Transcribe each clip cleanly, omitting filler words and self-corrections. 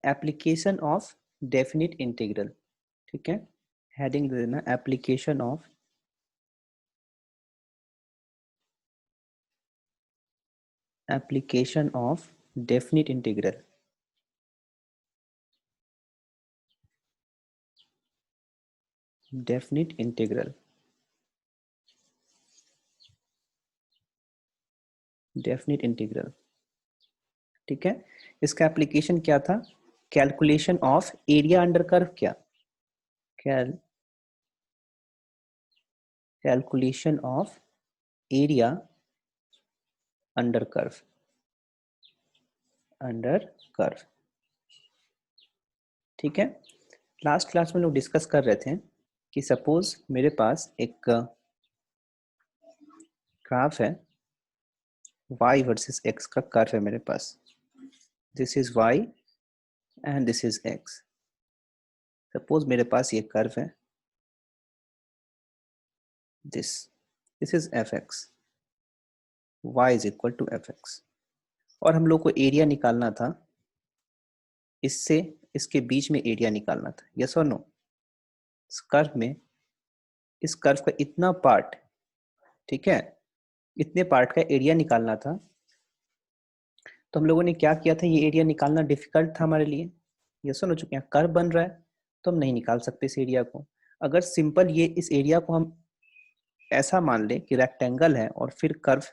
Application of definite integral, ठीक है, heading दे देना application of definite integral. Definite integral, definite integral, ठीक है। इसका एप्लीकेशन क्या था? Calculation of area under curve, क्या calculation of area under curve, ठीक है। लास्ट क्लास में लोग डिस्कस कर रहे थे कि सपोज मेरे पास एक ग्राफ है, y वर्सेस x का कर्व है मेरे पास, this is y and this is x। Suppose मेरे पास ये कर्व है, this is fx, y is equal to fx, और हम लोग को एरिया निकालना था, इससे इसके बीच में एरिया निकालना था, यस और नो। इस कर्व में, इस कर्व का इतना पार्ट, ठीक है, इतने पार्ट का एरिया निकालना था। तो हम लोगों ने क्या किया था, ये एरिया निकालना डिफिकल्ट था हमारे लिए, यस और नो। चूंकि यहाँ कर्व बन रहा है तो हम नहीं निकाल सकते इस एरिया को। अगर सिंपल ये इस एरिया को हम ऐसा मान ले कि रेक्टेंगल है और फिर कर्व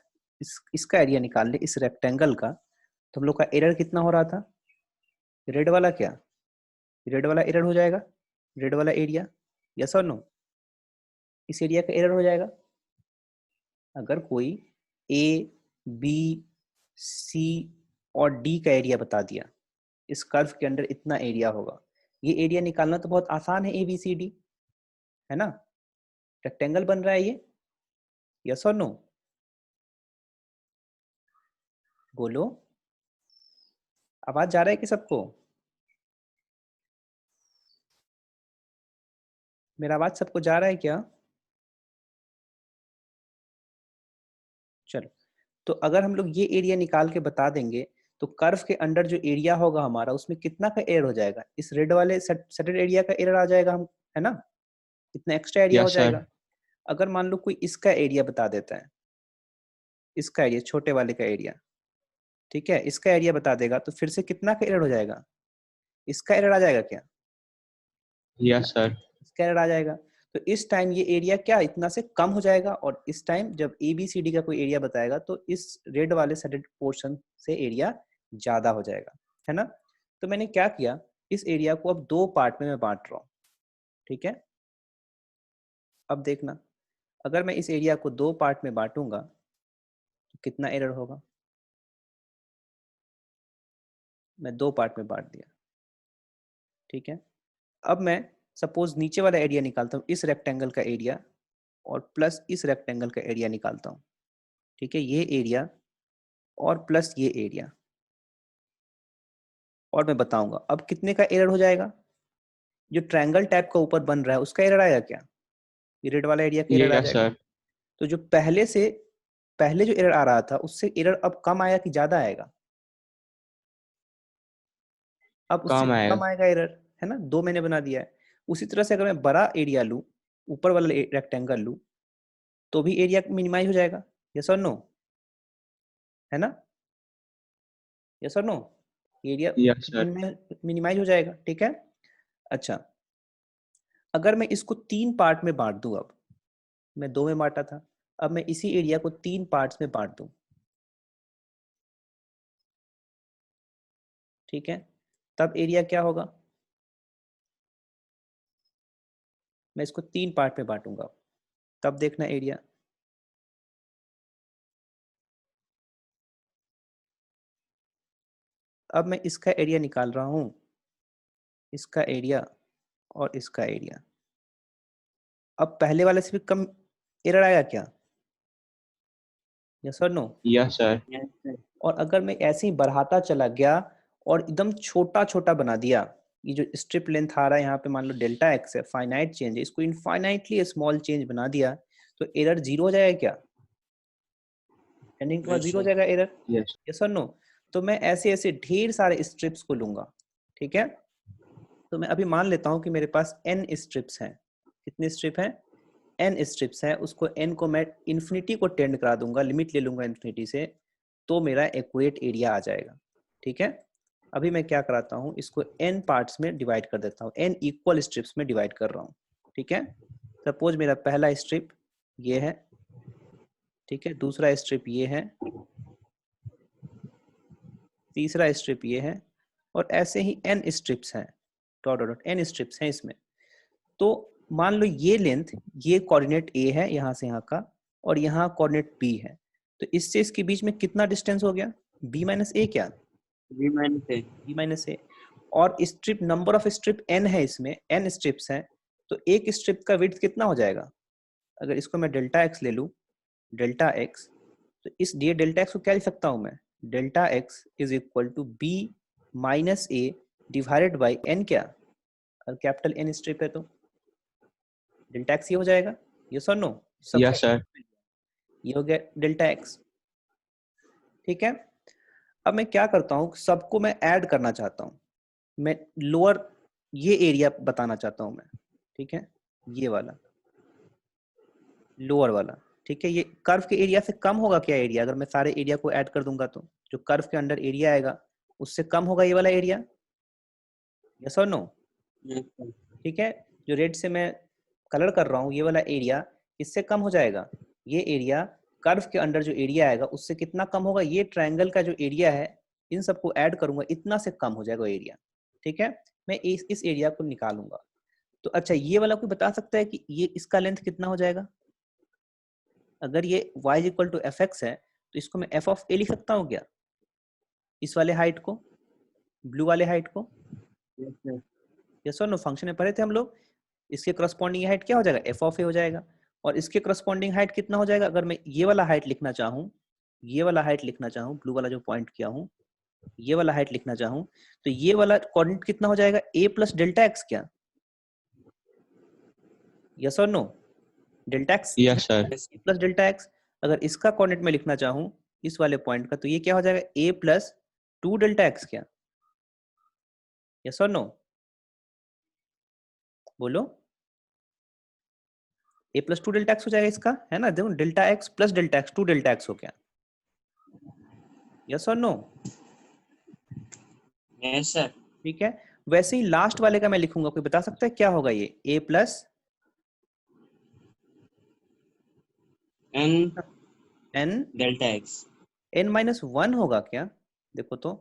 इसका एरिया निकाल ले इस रेक्टेंगल का, तो हम लोग का एरर कितना हो रहा था? रेड वाला क्या, रेड वाला एरर हो जाएगा, रेड वाला एरिया, यस और नो। इस एरिया का एरर हो जाएगा। अगर कोई ए बी सी और डी का एरिया बता दिया, इस कर्व के अंदर इतना एरिया होगा, ये एरिया निकालना तो बहुत आसान है, ए बी सी डी, है ना। रेक्टेंगल बन रहा है ये, यस और नो, बोलो। आवाज जा रहा है कि सबको? मेरा आवाज सबको जा रहा है क्या? चलो, तो अगर हम लोग ये एरिया निकाल के बता देंगे तो कर्व के अंदर जो एरिया होगा हमारा, उसमें कितना का एरर हो जाएगा? इस रेड वाले सेटेड एरिया का एरर आ जाएगा, हम, है ना, इतना एक्स्ट्रा एरिया हो यस सर। जाएगा। अगर मान लो कोई इसका एरिया बता देता है, इसका एरिया, छोटे वाले का एरिया, ठीक है, इसका एरिया बता देगा, तो फिर से कितना का एरर हो जाएगा? इसका एरर आ जाएगा क्या? Yes sir. इसका एरर आ जाएगा। तो इस टाइम ये एरिया क्या इतना से कम हो जाएगा, और इस टाइम जब ए बी सी डी का कोई एरिया बताएगा तो इस रेड वाले सेटेड पोर्शन से एरिया ज्यादा हो जाएगा, है ना। तो मैंने क्या किया, इस एरिया को अब दो पार्ट में मैं बांट रहा हूँ, ठीक है। अब देखना, अगर मैं इस एरिया को दो पार्ट में बांटूंगा तो कितना एरर होगा? मैं दो पार्ट में बांट दिया, ठीक है। अब मैं सपोज नीचे वाला एरिया निकालता हूँ, इस रेक्टेंगल का एरिया और प्लस इस रेक्टेंगल का एरिया निकालता हूँ, ठीक है, ये एरिया और प्लस ये एरिया, और मैं बताऊंगा अब कितने का एरर हो जाएगा। जो ट्रायंगल टाइप का ऊपर बन रहा है उसका एरर आएगा क्या? ये रेड वाला एरिया का एरर आ यस जाएगा। सर। तो जो पहले जो एरर आ रहा था उससे एरर अब कम आया कि ज्यादा आएगा? अब उससे कम आएगा। कम आएगा एरर, है ना, दो मैंने बना दिया है। उसी तरह से अगर मैं बड़ा एरिया लूं, ऊपर वाला रेक्टेंगल लूं, तो भी एरिया मिनिमाइज हो जाएगा, यस और नो, है ना, यस और no, area yes sir. Minimise हो जाएगा, ठीक है। अच्छा, अगर मैं इसको तीन पार्ट में बांट दूं, अब मैं दो में बांटा था, अब मैं इसी एरिया को तीन पार्ट्स में बांट दूं, ठीक है, तब एरिया क्या होगा? मैं इसको तीन पार्ट में बांटूंगा, तब देखना एरिया। अब मैं इसका एरिया निकाल रहा हूं, इसका एरिया और इसका एरिया। अब पहले वाले से भी कम एरर आएगा क्या? यस और नो। Yes sir. और अगर मैं ऐसे ही बढ़ाता चला गया और एकदम छोटा छोटा बना दिया, ये जो स्ट्रिप लेंथ आ रहा है यहाँ पे, मान लो डेल्टा एक्स है, फाइनाइट चेंज है, इसको इनफाइनाइटली स्मॉल चेंज बना दिया, तो एरर जीरो हो जाएगा क्या? एंडिंग के बाद जीरो हो जाएगा एरर, यस। यस और नो। तो मैं ऐसे ऐसे ढेर सारे स्ट्रिप्स को लूंगा, ठीक है। तो मैं अभी मान लेता हूं कि मेरे पास n स्ट्रिप्स हैं। कितने स्ट्रिप हैं? n स्ट्रिप्स है। उसको n को मैं इन्फिनिटी को टेंड करा दूंगा, लिमिट ले लूंगा इन्फिनिटी से, तो मेरा एक्यूरेट एरिया आ जाएगा। ठीक है। अभी मैं क्या कराता हूँ, इसको n पार्ट्स में डिवाइड कर देता हूँ, n इक्वल स्ट्रिप्स में डिवाइड कर रहा हूँ। ठीक है। सपोज मेरा पहला स्ट्रिप ये है, ठीक है, दूसरा स्ट्रिप ये है, तीसरा स्ट्रिप ये है, और ऐसे ही n स्ट्रिप्स हैं, डॉट डॉट n स्ट्रिप्स हैं इसमें। तो मान लो ये लेंथ, ये कोऑर्डिनेट a है यहाँ से यहाँ का, और यहाँ कोऑर्डिनेट b है, तो इससे इसके बीच में कितना डिस्टेंस हो गया? b माइनस ए। क्या? b माइनस ए। और strip, number of strip n है इसमें, n स्ट्रिप्स हैं, तो एक स्ट्रिप का विड्थ कितना हो जाएगा? अगर इसको मैं डेल्टा एक्स ले लूँ, डेल्टा एक्स, तो इस ये डेल्टा एक्स को क्या लिख सकता हूँ मैं? Delta x is equal to b minus a divided by n। क्या? अगर कैपिटल n स्ट्रिप है तो डेल्टा एक्स ये हो जाएगा। यस और नो? Yes, sir. ये हो गया डेल्टा एक्स। ठीक है। अब मैं क्या करता हूँ, सबको मैं ऐड करना चाहता हूँ, मैं लोअर ये एरिया बताना चाहता हूँ मैं। ठीक है, ये वाला लोअर वाला। ठीक है, ये कर्व के एरिया से कम होगा क्या एरिया? अगर मैं सारे एरिया को ऐड कर दूंगा तो जो कर्व के अंडर एरिया आएगा उससे कम होगा ये वाला एरिया। यस और नो? ठीक है, जो रेड से मैं कलर कर रहा हूँ ये वाला एरिया, इससे कम हो जाएगा। ये एरिया कर्व के अंडर जो एरिया आएगा उससे कितना कम होगा? ये ट्रायंगल का जो एरिया है, इन सबको ऐड करूंगा, इतना से कम हो जाएगा एरिया। ठीक है, मैं इस एरिया को निकालूंगा। तो अच्छा, ये वाला कोई बता सकता है कि ये इसका लेंथ कितना हो जाएगा? अगर ये y equal to F x है तो इसको मैं एफ ऑफ ए लिख सकता हूँ क्या? इस वाले हाइट को, ब्लू वाले हाइट को। यस और नो? फंक्शन में पढ़े थे हम लोग, इसके करस्पॉन्डिंग हाइट क्या हो जाएगा? एफ ऑफ ए हो जाएगा। और इसके करस्पॉन्डिंग हाइट कितना हो जाएगा? अगर मैं ये वाला हाइट लिखना चाहूँ, ये वाला हाइट लिखना चाहूँ, ब्लू वाला जो पॉइंट किया हूँ, ये वाला हाइट लिखना चाहूँ, तो ये वाला कोऑर्डिनेट कितना हो जाएगा? a plus delta x. क्या? यस और no? Delta x Yes, sir. Plus delta x. अगर इसका कोऑर्डिनेट में लिखना चाहूँ इस वाले पॉइंट का, तो ये क्या हो जाएगा? a plus two delta x. क्या? यस और नो? बोलो। a plus two delta x हो जाएगा इसका, है ना? देखो, delta x plus delta x, two delta x हो गया। यस और नो? Yes, sir. ठीक है, वैसे ही लास्ट वाले का मैं लिखूंगा, कोई बता सकता है क्या होगा? ये a plus N n delta x. n minus one होगा क्या? देखो तो,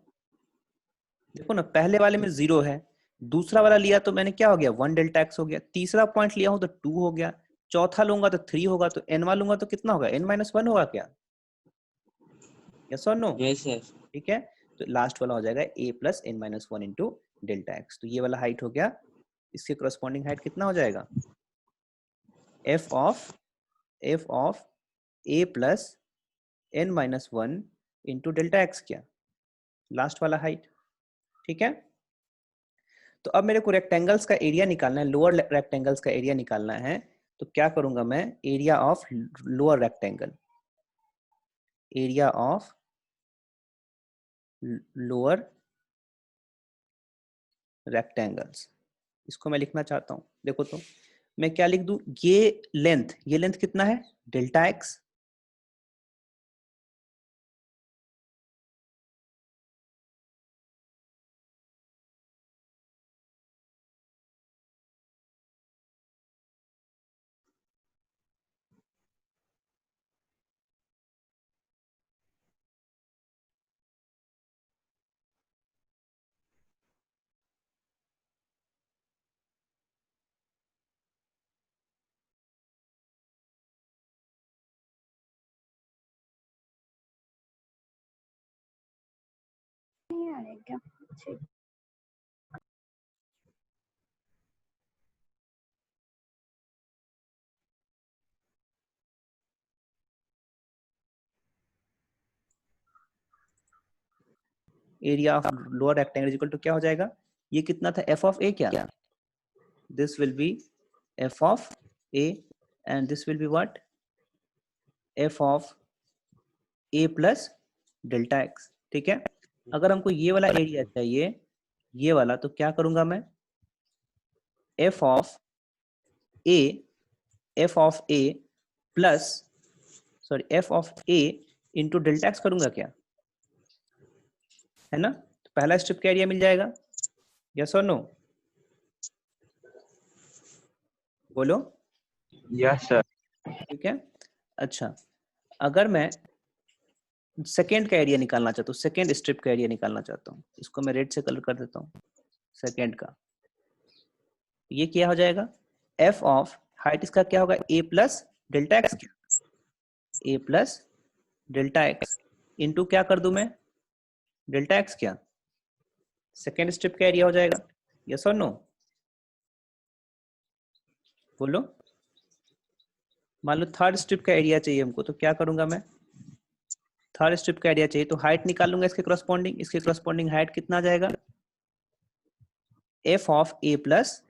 देखो ना, पहले वाले में 0 है, दूसरा वाला लिया तो मैंने क्या हो गया? 1 डेल्टा एक्स हो गया, तीसरा पॉइंट लिया हूं तो 2 हो गया, चौथा लूंगा तो 3 होगा, तो n वाला लूंगा तो कितना होगा? n माइनस वन होगा क्या? यस और नो? Yes, sir. ठीक है, तो लास्ट वाला हो जाएगा a plus N minus one into delta x. तो ये वाला हाइट हो गया, इसके करस्पॉन्डिंग हाइट कितना हो जाएगा? f of a plus N minus one into delta x. क्या? लास्ट वाला हाइट। ठीक है, तो अब मेरे को रेक्टेंगल्स का एरिया निकालना है, लोअर रेक्टेंगल्स का एरिया निकालना है। तो क्या करूंगा मैं? Area of lower rectangle, area of lower rectangles, इसको मैं लिखना चाहता हूं। देखो तो, मैं क्या लिख दूं? ये लेंथ कितना है? Delta x. Area of lower rectangle equal to क्या हो जाएगा? ये कितना था? F of a. क्या? This will be f of a, and this will be what? F of a plus delta x. ठीक है, अगर हमको ये वाला एरिया चाहिए ये वाला, तो क्या करूंगा मैं, F of a plus, sorry F of A into delta x करूंगा क्या, है ना। तो पहला स्ट्रिप का एरिया मिल जाएगा, यस और नो, बोलो। Yes sir. ठीक है। अच्छा, अगर मैं सेकेंड का एरिया निकालना चाहता हूँ, सेकेंड स्ट्रिप का एरिया निकालना चाहता हूँ, इसको मैं रेड से कलर कर देता हूँ, सेकेंड का, ये क्या हो जाएगा, एफ ऑफ हाइट इसका क्या होगा, ए प्लस डेल्टा एक्स, क्या a plus delta x into क्या कर दूं मैं, डेल्टा एक्स, क्या सेकेंड स्ट्रिप का एरिया हो जाएगा, यस और नो, बोलो। मान लो थर्ड स्ट्रिप का एरिया चाहिए हमको, तो क्या करूंगा मैं, थर्ड स्ट्रिप का एरिया चाहिए तो हाइट निकाल लूंगा इसके करस्पॉन्डिंग, इसके करस्पॉन्डिंग हाइट कितना आ जाएगा, f of a plus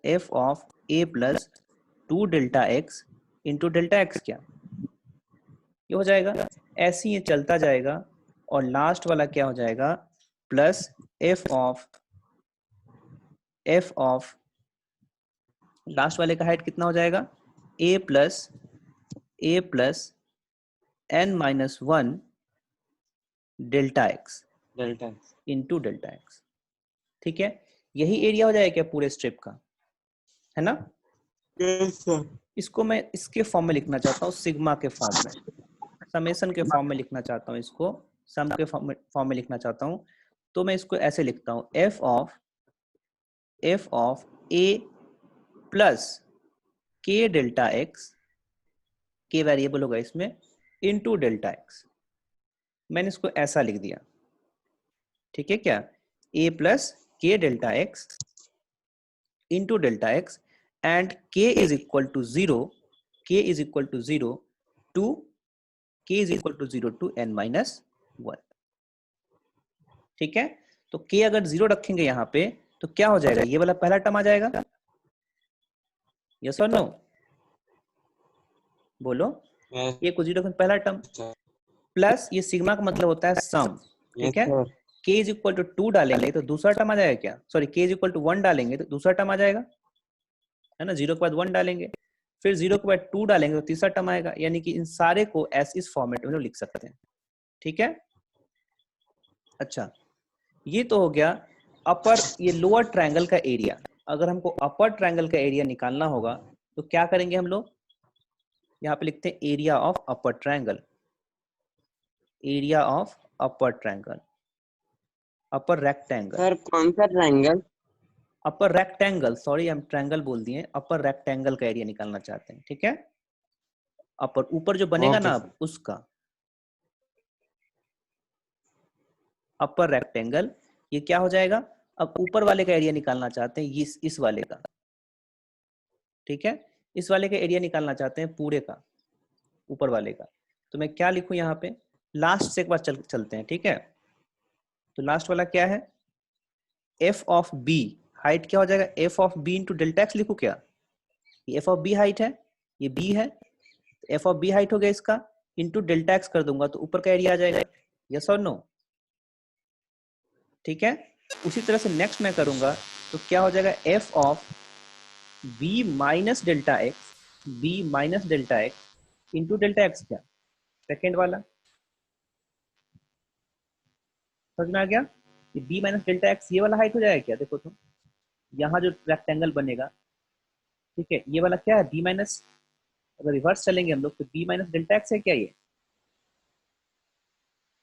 f of a plus 2 delta x into delta x, क्या ये हो जाएगा, ऐसे ही ये चलता जाएगा, और लास्ट वाला क्या हो जाएगा, प्लस एफ ऑफ लास्ट वाले का हाइट कितना हो जाएगा, A plus N minus one delta X delta. Into delta x. ठीक है, यही एरिया हो जाएगा क्या पूरे स्ट्रिप का, है ना। Yes sir. इसको मैं इसके फॉर्म में लिखना चाहता हूँ, सिग्मा के फॉर्म में, समेशन के फॉर्म में लिखना चाहता हूँ इसको, सम के फॉर्म में लिखना चाहता हूँ, तो मैं इसको ऐसे लिखता हूँ, F of a plus k delta x, के वेरिएबल होगा इसमें, इनटू डेल्टा एक्स, मैंने इसको ऐसा लिख दिया, ठीक है क्या, a plus k delta x into delta x, and k is equal to zero, k is equal to zero to k is equal to zero to n minus one. ठीक है, तो k अगर जीरो रखेंगे यहाँ पे तो क्या हो जाएगा, ये वाला पहला टर्म आ जाएगा, यस और नो, बोलो। यस ये को जीरो पहला टर्म, सर। प्लस ये सिग्मा का मतलब होता है सम, यस ठीक है, sir. k is equal to 2 डालेंगे तो दूसरा टर्म आ जाएगा क्या, sorry k is equal to 1 डालेंगे तो दूसरा टर्म आ जाएगा, है ना, जीरो के बाद 1 डालेंगे, फिर जीरो के बाद 2 डालेंगे तो तीसरा टर्म आएगा, यानी कि इन सारे को ऐसे इस फॉर्मेट में लिख सकते हैं। ठीक है, अच्छा, ये तो हो गया अपर, ये लोअर ट्रायंगल का एरिया। अगर हमको अपर ट्रायंगल का एरिया निकालना होगा तो क्या करेंगे हम लोग, यहाँ पे लिखते हैं area of upper triangle, area of upper triangle, upper rectangle, sir कौन सा ट्रायंगल? अपर रेक्टेंगल, सॉरी हम ट्रायंगल बोल दिए, अपर रेक्टेंगल का एरिया निकालना चाहते हैं, ठीक है, अपर ऊपर जो बनेगा ओके ना सर। अब उसका, अपर रेक्टेंगल, ये क्या हो जाएगा, अब ऊपर वाले का एरिया निकालना चाहते हैं, इस वाले का, ठीक है, इस वाले का एरिया निकालना चाहते हैं पूरे का, ऊपर वाले का, तो मैं क्या लिखूं यहाँ पे, लास्ट से एक बार चलते हैं, ठीक है, तो लास्ट वाला क्या है, एफ ऑफ बी, हाइट क्या हो जाएगा, f of b into delta x लिखू क्या, ये एफ ऑफ बी हाइट है, ये बी है, एफ ऑफ बी हाइट हो गया इसका, इंटू डेल्टा एक्स कर दूंगा तो ऊपर का एरिया आ जाएगा, यस और नो। ठीक है, उसी तरह से नेक्स्ट मैं करूंगा तो क्या हो जाएगा, f of b minus delta x, b minus delta x into delta x, क्या सेकेंड वाला, समझ में आ गया, ये बी माइनस डेल्टा एक्स ये वाला हाइट हो जाएगा क्या, देखो तो यहाँ जो रेक्टेंगल बनेगा, ठीक है, ये वाला क्या है, बी माइनस, अगर रिवर्स चलेंगे हम लोग तो बी माइनस डेल्टा एक्स है क्या ये,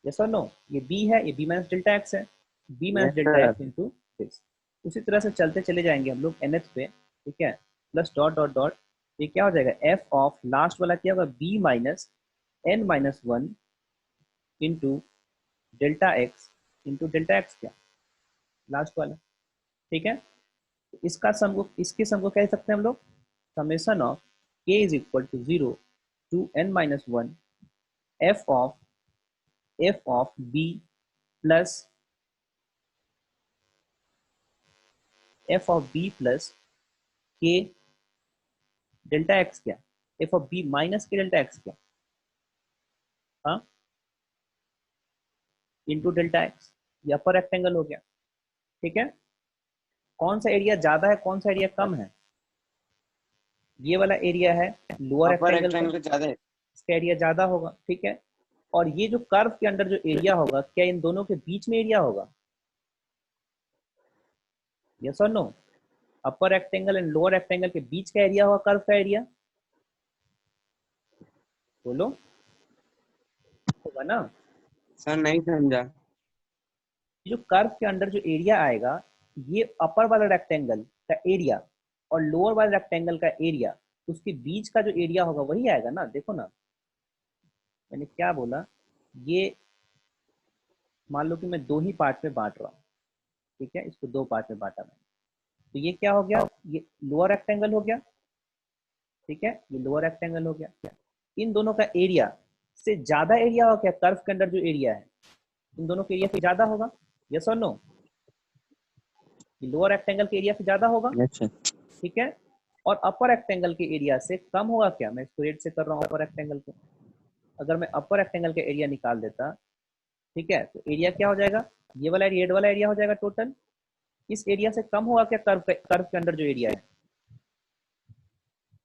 यस और नो, ये बी है, ये बी माइनस डेल्टा एक्स है, b minus yes delta sir. X into this, उसी तरह से चलते चले जाएंगे हम लोग एनएच पे, ठीक है, प्लस डॉट डॉट डॉट, ये क्या हो जाएगा, एफ ऑफ लास्ट वाला क्या होगा, b minus n minus one into delta x into delta x, क्या लास्ट वाला, ठीक है, तो इसका सम को, इसके सम को क्या लिख सकते हैं हम लोग, summation of k is equal to zero to n minus one f of b plus f of b plus k delta x, क्या f of b minus k delta x, क्या हाँ इंटू डेल्टा एक्स, ये अपर rectangle हो गया, ठीक है, कौन सा एरिया ज्यादा है, कौन सा एरिया कम है? ये वाला एरिया है लोअर अपर रेक्टेंगल का, रेक्टेंगल ज्यादा है। इसका एरिया ज्यादा होगा। ठीक है, और ये जो कर्व के अंदर जो एरिया होगा, क्या इन दोनों के बीच में एरिया होगा? यस और no? Upper rectangle and lower rectangle के बीच का एरिया होगा कर्व का एरिया, बोलो, होगा ना? सर नहीं समझा। जो कर्व के अंदर जो एरिया आएगा, ये अपर वाला रेक्टेंगल का एरिया और लोअर वाला रेक्टेंगल का एरिया, उसके बीच का जो एरिया होगा वही आएगा ना। देखो ना, मैंने क्या बोला, ये मान लो कि मैं दो ही पार्ट में बांट रहा हूँ। ठीक है, इसको दो पार्ट में बांटा मैंने, तो ये क्या हो गया, ये लोअर रेक्टेंगल हो गया। ठीक है, ये लोअर रेक्टेंगल हो गया। इन दोनों का एरिया से ज्यादा एरिया हो क्या कर्व के अंदर जो एरिया है, इन दोनों के एरिया से ज्यादा होगा? यस और नो? लोअर रेक्टेंगल के एरिया से ज्यादा होगा। Yes sir. ठीक है, और अपर रेक्टेंगल के एरिया से कम होगा क्या? मैं इसको रेड से कर रहा हूँ अपर रेक्टेंगल को। अगर मैं अपर रेक्टेंगल का एरिया निकाल देता, ठीक है, तो एरिया क्या हो जाएगा, ये वाला रेड वाला एरिया हो जाएगा टोटल। इस एरिया से कम होगा क्या कर्व के अंदर जो एरिया है?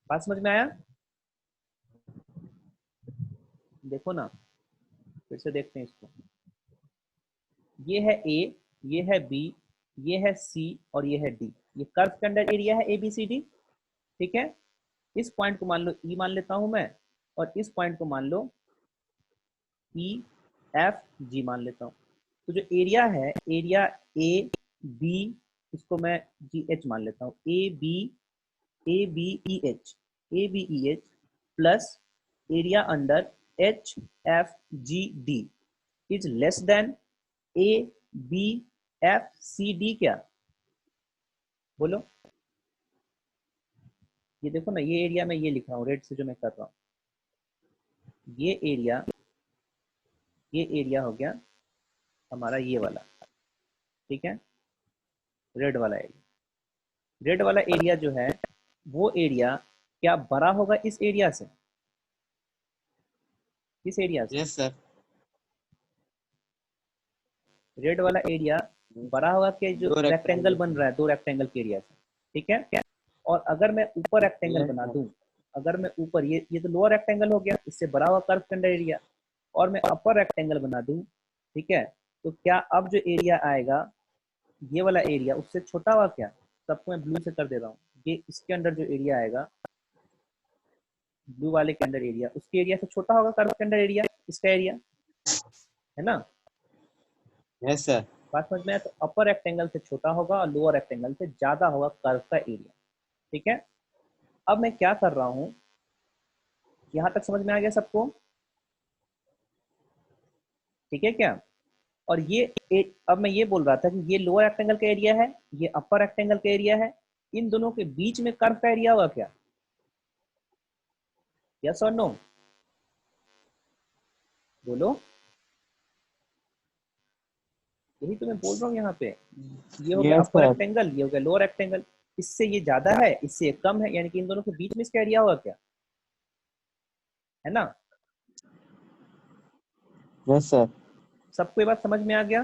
बात समझ में आया? देखो ना, फिर से देखते हैं इसको। ये है ए, ये है बी, ये है सी और ये है डी। ये कर्व के अंदर एरिया है ए बी सी डी। ठीक है, इस पॉइंट को मान लो ई मान लेता हूं मैं, और इस पॉइंट को मान लो ई एफ जी मान लेता हूँ। तो जो एरिया है, एरिया ए बी, इसको मैं जी एच मान लेता हूँ, A B E H, A B E H plus area under H F G D is less than A B F C D. क्या बोलो? ये देखो ना, ये एरिया मैं ये लिख रहा हूँ रेड से जो मैं कर रहा हूँ, ये एरिया हो गया हमारा ये वाला। ठीक है, रेड वाला एरिया, रेड वाला एरिया जो है वो एरिया क्या बड़ा होगा इस एरिया से? किस एरिया से? Yes sir. रेड वाला एरिया बड़ा होगा कि जो दो रेक्टेंगल रेक्टेंगल बन से। रहा है दो रेक्टेंगल के एरिया से। ठीक है, और अगर मैं ऊपर रेक्टेंगल यस बना सर। दूं, अगर मैं ऊपर ये तो लोअर रेक्टेंगल हो गया, इससे बड़ा हुआ कर्व के अंदर एरिया, और मैं अपर रेक्टेंगल बना दूं, ठीक है, तो क्या अब जो एरिया आएगा ये वाला एरिया उससे छोटा हुआ क्या? सबको मैं ब्लू से कर दे रहा हूँ। ये इसके अंदर जो एरिया आएगा, ब्लू वाले के अंदर एरिया, उसके एरिया से छोटा होगा कर्व के अंदर एरिया, इसका एरिया, है ना? Yes sir. बात समझ में आया? तो अपर रेक्टेंगल से छोटा होगा और लोअर रेक्टेंगल से ज्यादा होगा कर्व का एरिया। ठीक है, अब मैं क्या कर रहा हूँ, यहां तक समझ में आ गया सबको? ठीक है क्या? और अब मैं ये बोल रहा था कि ये लोअर रेक्टेंगल का एरिया है, ये अपर रेक्टेंगल का एरिया है, इन दोनों के बीच में कर्व का एरिया होगा क्या? यस और नो? बोलो। यही तो मैं बोल रहा हूँ यहाँ पे, ये हो गया यस अपर सर। रेक्टेंगल, ये हो गया लोअर रेक्टेंगल। इससे ये ज्यादा है, इससे ये कम है, यानी कि इन दोनों के बीच में इसका एरिया होगा क्या? है ना? Yes sir. सबको ये बात समझ में आ गया?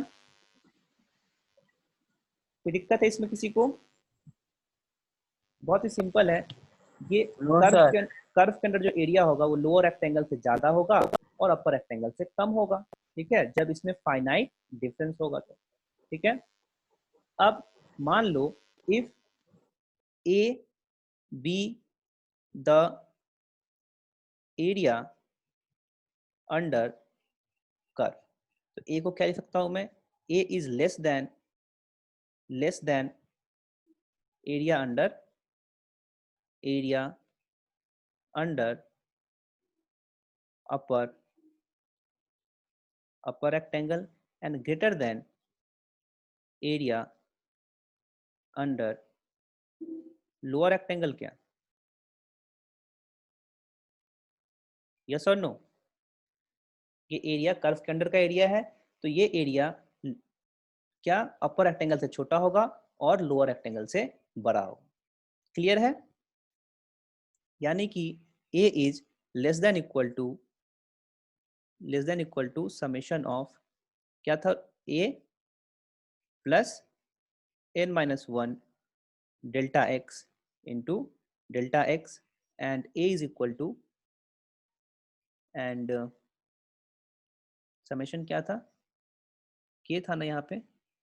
कोई दिक्कत है इसमें किसी को? बहुत ही सिंपल है। ये नो कर्व सर। के कर्व के अंदर जो एरिया होगा वो लोअर रेक्टेंगल से ज्यादा होगा और अपर रेक्टेंगल से कम होगा। ठीक है, जब इसमें फाइनाइट डिफरेंस होगा तो। ठीक है, अब मान लो if A B the area under curve, तो ए को क्या लिख सकता हूं मैं, A is less than area under upper rectangle and greater than area under lower rectangle. क्या यस और नो? ये एरिया कर्व के अंडर का एरिया है, तो ये एरिया क्या अपर रेक्टेंगल से छोटा होगा और लोअर रेक्टेंगल से बड़ा होगा। क्लियर है? यानी कि a is less than equal to summation of क्या था, a plus n minus 1 delta x into delta x, and a is equal to, and summation क्या था, k था ना यहाँ पे,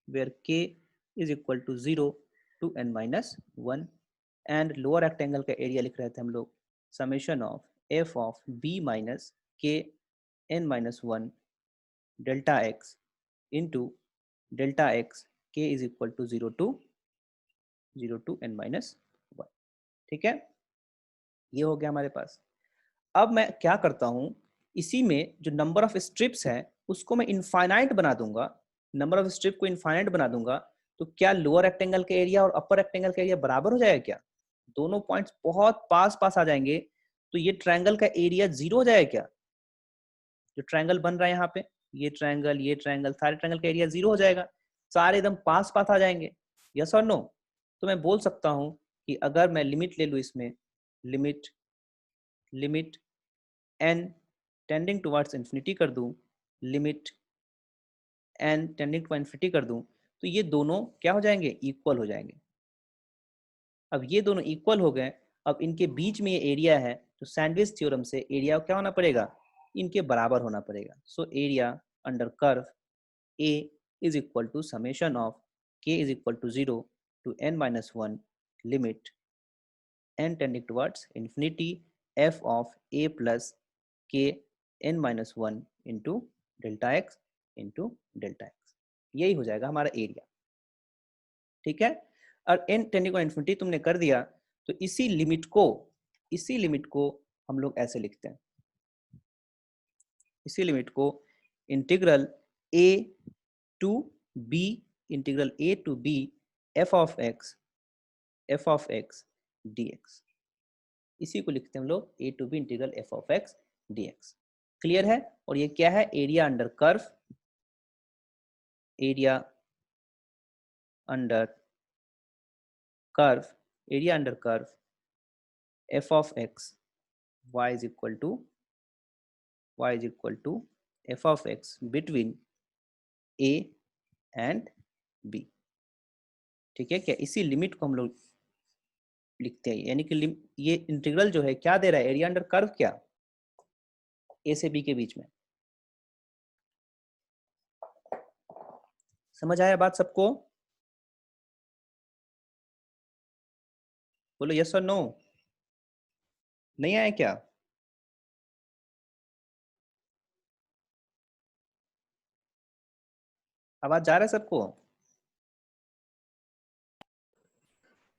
where k is equal to 0 to n minus 1, and lower rectangle का area लिख रहे थे हम लोग, summation of f of b minus k n minus 1 delta x into delta x, k is equal to 0 to n minus 1। ठीक है, ये हो गया हमारे पास। अब मैं क्या करता हूं, इसी में जो नंबर ऑफ स्ट्रिप्स है उसको मैं इनफाइनाइट बना दूंगा, नंबर ऑफ स्ट्रिप को इनफाइनाइट बना दूंगा, तो क्या लोअर रेक्टेंगल का एरिया और अपर रेक्टेंगल का एरिया बराबर हो जाएगा क्या? दोनों पॉइंट्स बहुत पास पास आ जाएंगे, तो ये ट्रायंगल का एरिया 0 हो जाएगा क्या? जो ट्रायंगल बन रहा है यहाँ पे, ये ट्रायंगल, सारे ट्रायंगल का एरिया 0 हो जाएगा, सारे एकदम पास पास आ जाएंगे। यस और नो? तो मैं बोल सकता हूँ कि अगर मैं लिमिट ले लूँ इसमें, limit n tending towards infinity कर दूं, limit n tending to infinity कर दूं, तो ये दोनों क्या हो जाएंगे, इक्वल हो जाएंगे। अब ये दोनों इक्वल हो गए, अब इनके बीच में ये एरिया है, तो सैंडविच थ्योरम से एरिया क्या होना पड़ेगा, इनके बराबर होना पड़ेगा। So area under curve a is equal to summation of k is equal to 0 to n minus 1 limit n tending towards infinity f of a plus k n minus 1 into delta x into delta x, यही हो जाएगा हमारा area. ठीक है, और n tending to infinity तुमने कर दिया, तो इसी लिमिट को हम लोग ऐसे लिखते हैं, इसी लिमिट को integral a to b, integral a to b f of x dx, इसी को लिखते हैं हम लोग a to b integral f of x dx। Clear है? और ये क्या है, area under curve, area under curve f of x y is equal to f of x between a and b। ठीक है, क्या इसी लिमिट को हम लोग लिखते हैं, यानी कि ये इंटीग्रल जो है क्या दे रहा है, एरिया अंडर कर्व, क्या a से b के बीच में। समझ आया बात सबको? बोलो यस और नो, नहीं आया क्या? आवाज जा रहा है सबको?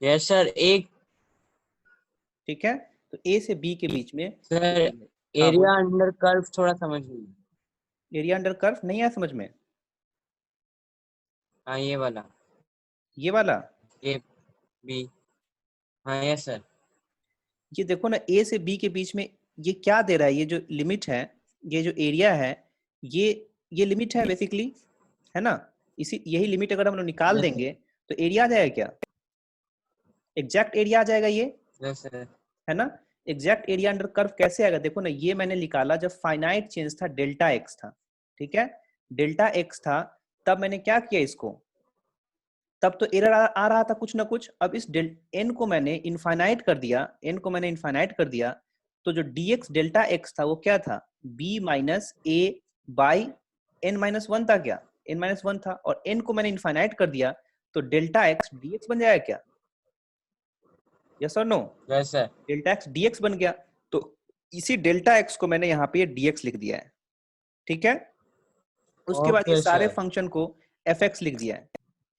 Yes sir. एक ठीक है, तो a से b के बीच में सर हाँ, एरिया अंडर कर्व थोड़ा समझ नहीं। एरिया अंडर कर्व नहीं आया समझ में? हाँ ये वाला, ये वाला, ए बी, हाँ यस सर। ये देखो ना, a से b के बीच में ये क्या दे रहा है, ये जो लिमिट है, ये जो एरिया है, ये लिमिट है बेसिकली, है ना? इसी यही लिमिट अगर हम लोग निकाल यस देंगे तो एरिया आ जाएगा क्या, एग्जैक्ट एरिया आ जाएगा ये, सर। है ना? एग्जैक्ट एरिया अंडर कर्व कैसे आएगा, देखो ना, ये मैंने निकाला जब फाइनाइट चेंज था, डेल्टा एक्स था, ठीक है, डेल्टा एक्स था, तब मैंने क्या किया इसको, तब तो एरर आ रहा था कुछ ना कुछ। अब इस एन को मैंने इनफाइनाइट कर दिया, तो जो dx डेल्टा एक्स था वो क्या था, b minus A by N minus 1 था, क्या n माइनस 1 था, और n को मैंने इनफाइनाइट कर दिया, तो डेल्टा एक्स dx बन जाएगा क्या, यस और no? Yes sir. Delta X dx बन गया, तो इसी डेल्टा एक्स को मैंने यहाँ पे dx लिख दिया है। ठीक है, उसके बाद ये ओके सारे सर। फंक्शन को fx लिख दिया है।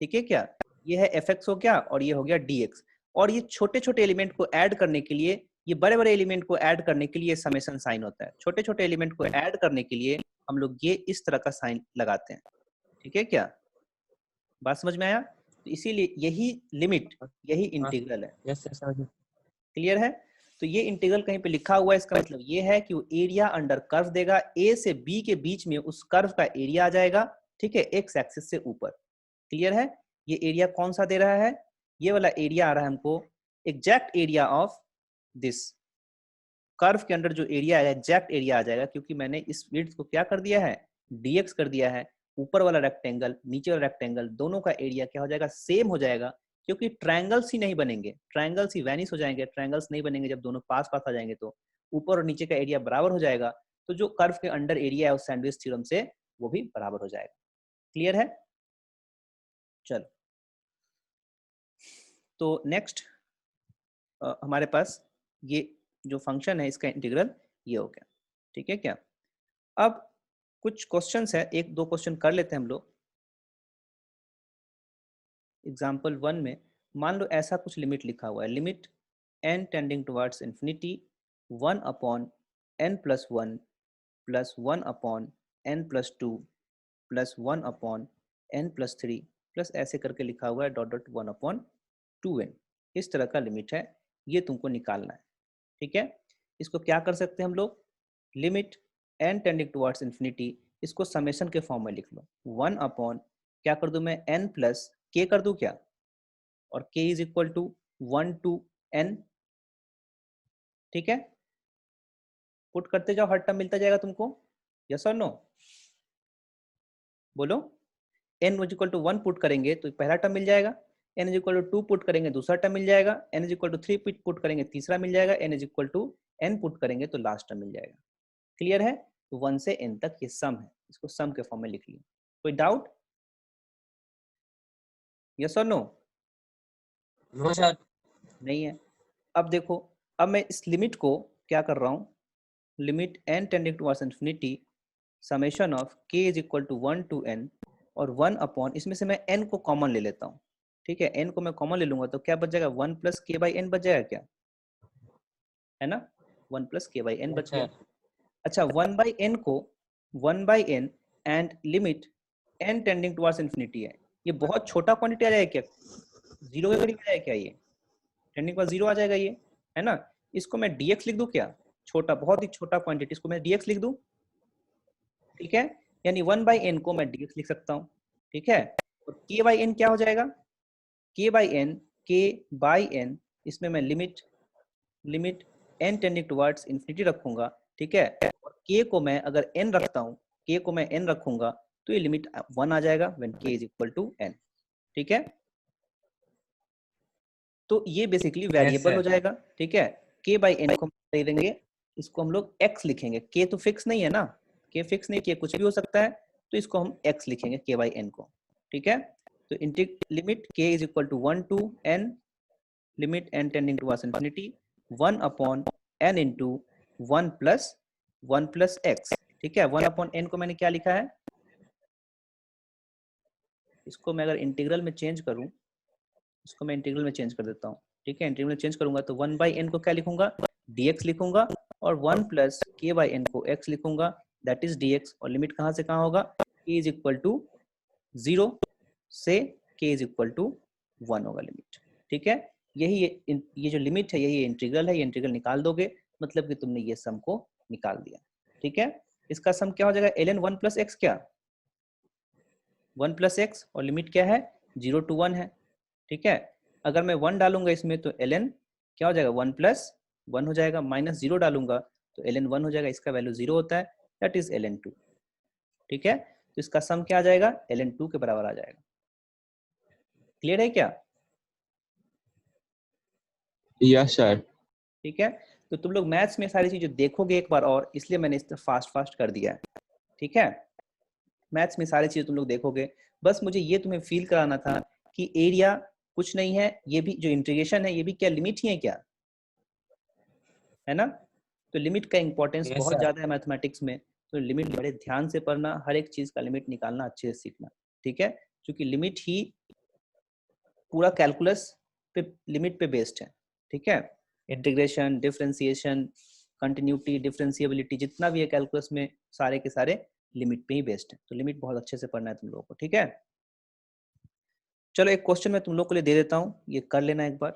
ठीक है, क्या ये है fx हो गया, और ये हो गया dx, और ये छोटे छोटे एलिमेंट को ऐड करने के लिए, ये बड़े बड़े एलिमेंट को ऐड करने के लिए समेशन साइन होता है, छोटे छोटे एलिमेंट को ऐड करने के लिए हम लोग ये इस तरह का साइन लगाते हैं। ठीक है, क्या बात समझ में आया? तो इसीलिए यही लिमिट, यही इंटीग्रल है। यस सर समझ। क्लियर है? तो ये इंटीग्रल कहीं पे लिखा हुआ है, इसका मतलब ये है कि वो एरिया अंडर कर्व देगा, ए से बी के बीच में उस कर्व का एरिया आ जाएगा, ठीक है, एक्स एक्सिस से ऊपर। क्लियर है? ये एरिया कौन सा दे रहा है, ये वाला एरिया आ रहा है हमको, exact area of this curve के अंदर जो एरिया है, एग्जैक्ट एरिया आ जाएगा, क्योंकि मैंने इस विड्थ को क्या कर दिया है, dx कर दिया है, ऊपर वाला रेक्टेंगल, नीचे वाला रेक्टेंगल, दोनों का एरिया क्या हो जाएगा, सेम हो जाएगा, क्योंकि ट्रायंगल्स ही नहीं बनेंगे, ट्रायंगल्स ही वैनिश हो जाएंगे, ट्रायंगल्स नहीं बनेंगे जब दोनों पास पास आ जाएंगे, तो ऊपर और नीचे का एरिया बराबर हो जाएगा, तो जो कर्व के अंडर एरिया है उस सैंडविच थ्योरम से वो भी बराबर हो जाएगा। क्लियर है? चलो, तो नेक्स्ट हमारे पास ये जो फंक्शन है इसका इंटीग्रल ये हो गया, ठीक है क्या? अब कुछ क्वेश्चंस है, एक दो क्वेश्चन कर लेते हैं हम लोग। एग्जाम्पल 1 में मान लो ऐसा कुछ लिमिट लिखा हुआ है, limit n tending towards infinity 1 upon n plus 1 plus 1 upon n plus 2 plus 1 upon n plus 3 plus ऐसे करके लिखा हुआ है डॉट डॉट 1 अपॉन 2n। इस तरह का लिमिट है, ये तुमको निकालना है, ठीक है? इसको क्या कर सकते हैं हम लोग, limit n tending towards infinity, इसको समेशन के फॉर्म में लिख लो, 1 अपॉन क्या कर दूं मैं, n प्लस k कर दूं क्या, और k is equal to 1 to n, ठीक है? पुट करते जाओ, हर टर्म मिलता जाएगा तुमको, यस और नो, बोलो। n is equal to 1 put करेंगे तो पहला टर्म मिल जाएगा, n is equal to 2 put करेंगे दूसरा टर्म मिल जाएगा, n is equal to 3 put करेंगे तीसरा मिल जाएगा, n is equal to n put करेंगे तो लास्ट टर्म मिल जाएगा। क्लियर है? तो 1 से n तक ये सम है, इसको सम के फॉर्म में लिख लिया। कोई डाउट, यस और नो? No sir. नहीं है। अब देखो, अब मैं इस लिमिट को क्या कर रहा हूँ, limit n tending towards infinity summation of k is equal to 1 to n, और 1 अपॉन, इसमें से मैं n को कॉमन ले लेता हूँ, ठीक है? n को मैं कॉमन ले लूंगा तो क्या बच जाएगा, 1 प्लस k बाई n बच जाएगा क्या, है ना? 1 plus k by n yes बच गया। सर। अच्छा, 1 बाई n को 1 by n and limit n tending towards infinity है, ये बहुत छोटा क्वांटिटी आ जाएगा क्या, जीरो के करीब आ जाएगा क्या, ये टेंडिंग पर जीरो आ जाएगा ये, है ना? इसको मैं dx लिख दूं क्या, छोटा, बहुत ही छोटा क्वांटिटी, इसको मैं dx लिख दूं, ठीक है? यानी 1 बाई एन को मैं dx लिख सकता हूँ, ठीक है? और k बाई एन क्या हो जाएगा, k by N, k by N, इसमें मैं limit limit n tending towards infinity रखूंगा, ठीक है? और k को मैं अगर n रखता हूँ, k को मैं n रखूंगा तो ये लिमिट 1 आ जाएगा when k is equal to n, ठीक है? तो ये बेसिकली यस वेरिएबल हो सर। जाएगा, ठीक है? k बाई n को हम दे देंगे, इसको हम लोग x लिखेंगे, k तो फिक्स नहीं है ना, k फिक्स नहीं, k कुछ भी हो सकता है, तो इसको हम x लिखेंगे k बाई n को, ठीक है? तो limit k is equal to 1 to n, limit n tending towards infinity 1 upon n into 1 plus x, ठीक है? 1 अपॉन n को मैंने क्या लिखा है, इसको मैं अगर इंटीग्रल में चेंज करूं, इसको मैं इंटीग्रल में चेंज कर देता हूँ, ठीक है? इंटीग्रल में चेंज करूंगा तो 1 बाई एन को क्या लिखूंगा, dx लिखूंगा, और 1 प्लस के बाई एन को x लिखूंगा, दैट इज dx, और लिमिट कहाँ से कहाँ होगा, k इज इक्वल टू 0 से k इज इक्वल टू 1 होगा लिमिट, ठीक है? यही ये जो लिमिट है यही इंटीग्रल है, ये इंटीग्रल निकाल दोगे मतलब कि तुमने ये सम को निकाल दिया, ठीक है? इसका सम क्या हो जाएगा, ln 1 प्लस एक्स, क्या 1 प्लस एक्स, और लिमिट क्या है 0 टू 1 है, ठीक है? अगर मैं 1 डालूंगा इसमें तो ln क्या हो जाएगा, 1 प्लस 1 हो जाएगा, माइनस 0 डालूंगा तो ln 1 हो जाएगा, इसका वैल्यू 0 होता है, दैट इज ln 2, ठीक है? तो इसका सम क्या आ जाएगा, ln 2 के बराबर आ जाएगा। क्लियर है क्या? Yes sir. ठीक है, तो तुम लोग मैथ्स में सारी चीजें देखोगे एक बार और, इसलिए मैंने इस फास्ट फास्ट कर दिया है, ठीक है? मैथ्स में सारी चीजें तुम लोग देखोगे, बस मुझे ये तुम्हें फील कराना था कि एरिया कुछ नहीं है, ये भी जो इंटीग्रेशन है ये भी क्या लिमिट ही है क्या, है ना? तो लिमिट का इंपॉर्टेंस यस बहुत सर। ज्यादा है मैथमेटिक्स में, तो लिमिट बड़े ध्यान से पढ़ना, हर एक चीज का लिमिट निकालना अच्छे से सीखना, ठीक है? क्योंकि लिमिट ही पूरा कैलकुलस पे, लिमिट पे बेस्ड है, ठीक है? इंटीग्रेशन, डिफरेंशिएशन, कंटिन्यूटी, डिफरेंशिएबिलिटी, जितना भी है कैलकुलस में सारे के सारे लिमिट पे ही बेस्ड है, तो लिमिट बहुत अच्छे से पढ़ना है तुम लोगों को, ठीक है? चलो एक क्वेश्चन मैं तुम लोग को लिए दे देता हूँ, ये कर लेना एक बार।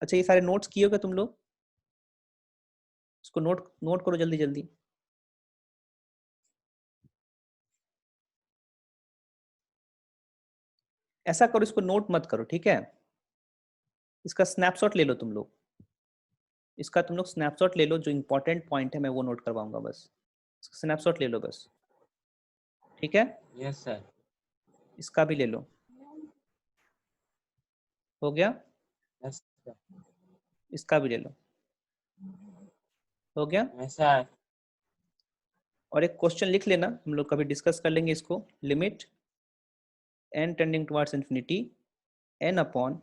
अच्छा, ये सारे नोट्स किए हो क्या तुम लोग? इसको नोट नोट करो जल्दी जल्दी। ऐसा करो, इसको नोट मत करो, ठीक है? इसका स्नैपशॉट ले लो तुम लोग, इसका तुम लोग स्नैपशॉट ले लो, जो इंपॉर्टेंट पॉइंट है मैं वो नोट करवाऊंगा बस, स्नैपशॉट ले लो बस, ठीक है? Yes sir. इसका भी ले लो, हो गया। Yes, sir. इसका भी ले लो, हो गया। Yes, sir. और एक क्वेश्चन लिख लेना, हम लोग कभी डिस्कस कर लेंगे इसको। Limit n tending towards infinity n upon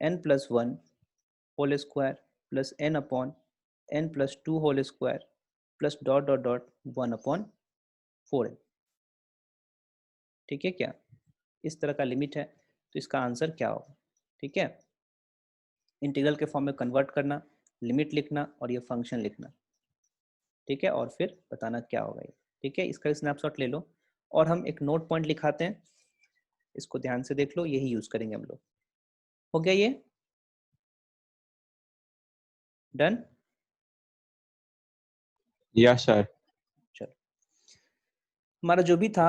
n plus one whole square plus n upon n plus two whole square plus dot dot dot 1/4n। ठीक है क्या? इस तरह का लिमिट है, तो इसका आंसर क्या होगा? ठीक है, इंटीग्रल के फॉर्म में कन्वर्ट करना, लिमिट लिखना और ये फंक्शन लिखना। ठीक है, और फिर बताना क्या होगा ये। ठीक है, इसका स्नैपशॉट ले लो और हम एक नोट पॉइंट लिखाते हैं, इसको ध्यान से देख लो, यही यूज करेंगे हम लोग। हो गया ये डन? Yes, sir. चलो, हमारा जो भी था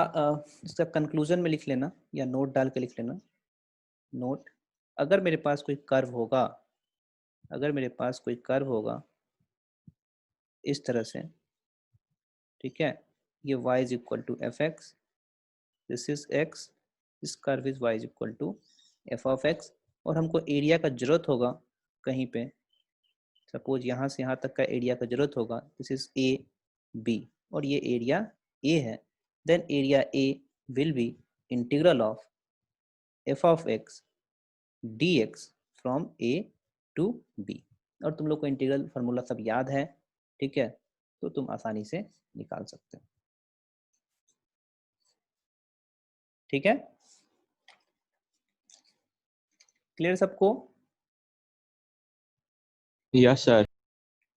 इसका कंक्लूजन में लिख लेना या नोट डाल के लिख लेना। नोट, अगर मेरे पास कोई कर्व होगा, अगर मेरे पास कोई कर्व होगा इस तरह से, ठीक है, ये y is equal to F X, this is x, this curve is y is equal to F of x, और हमको एरिया का जरूरत होगा कहीं पे, सपोज यहाँ से यहाँ तक का एरिया का जरूरत होगा, दिस इज ए बी, और ये एरिया ए है, then area A will be integral of F of X D X from A to B. और तुम लोग को इंटीग्रल फार्मूला सब याद है, ठीक है, तो तुम आसानी से निकाल सकते हो। ठीक है, क्लियर सबको? Yes, sir.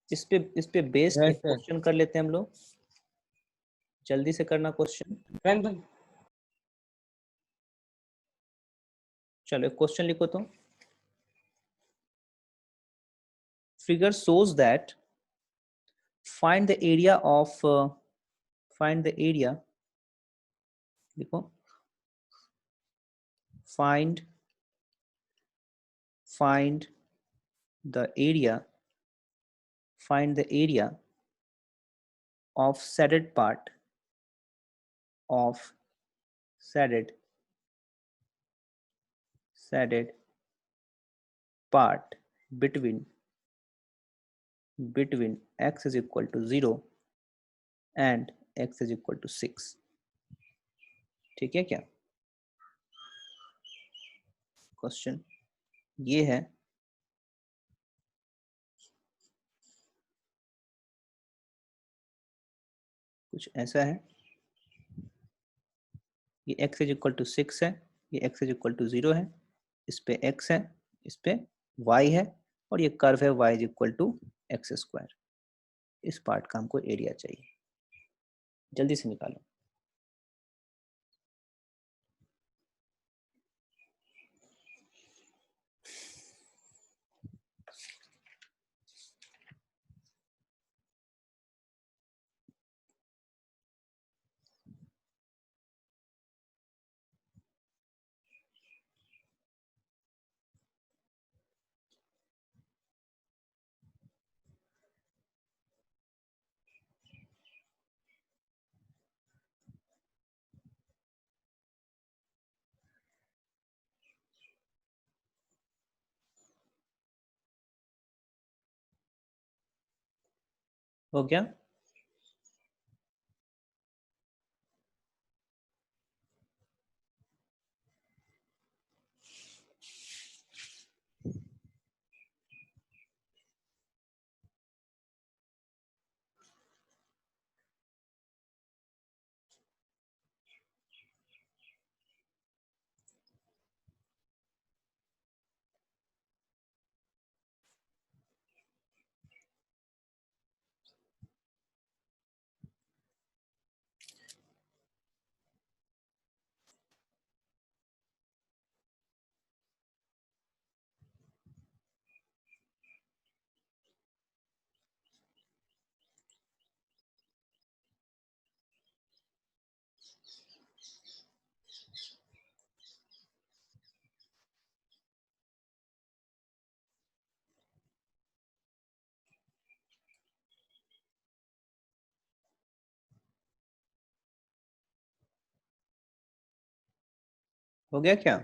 इस पे बेस्ड Yes, एक sir. क्वेश्चन कर लेते हैं हम लोग, जल्दी से करना क्वेश्चन। Then चलो एक क्वेश्चन लिखो तो। Figure shows that find the area of find the area, लिखो, find the area, find the area of shaded part of shaded part between x is equal to 0 and x is equal to 6। ठीक है क्या? Question ये है, कुछ ऐसा है, ये x इज इक्वल टू 6 है, ये x इज इक्वल टू 0 है, इस पे x है, इस पे y है, और ये कर्व है y is equal to X square. इस पार्ट का हमको एरिया चाहिए, जल्दी से निकालो। हो गया? हो गया क्या?